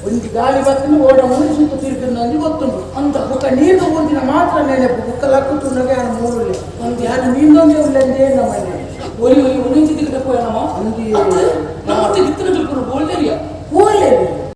ಒಂದು ಗಾಳಿ ಬರ್ತನು ಓಡ ಮೂರು ಸುತ್ತ ತಿರುಗಿ ಗೊತ್ತುಂಟು ಅಂತ ಬುಕ್ಕ ನೀರು ಊದಿನ ಮಾತ್ರ ನೆನಪು ಬುಕ್ಕ ಲಕ್ಕುತ್ತುಂಡಗೆ ಆ ಮೂರು ಒಂದು ಯಾರು ನೀಂದೊಂದೇ ಉಳ್ಳಂದೇ ನಮ್ಮನೆ ಒಲಿ ಒಲಿ ಉಳಿಂಚಿ ತಿರುಗಬೇಕು ನಮ್ಮ ಅಂದಿ ನಮ್ಮ ಇತ್ತಿನ ತಿರುಗು ಬೋಲ್ದೇರಿಯಾ ಓಲೆ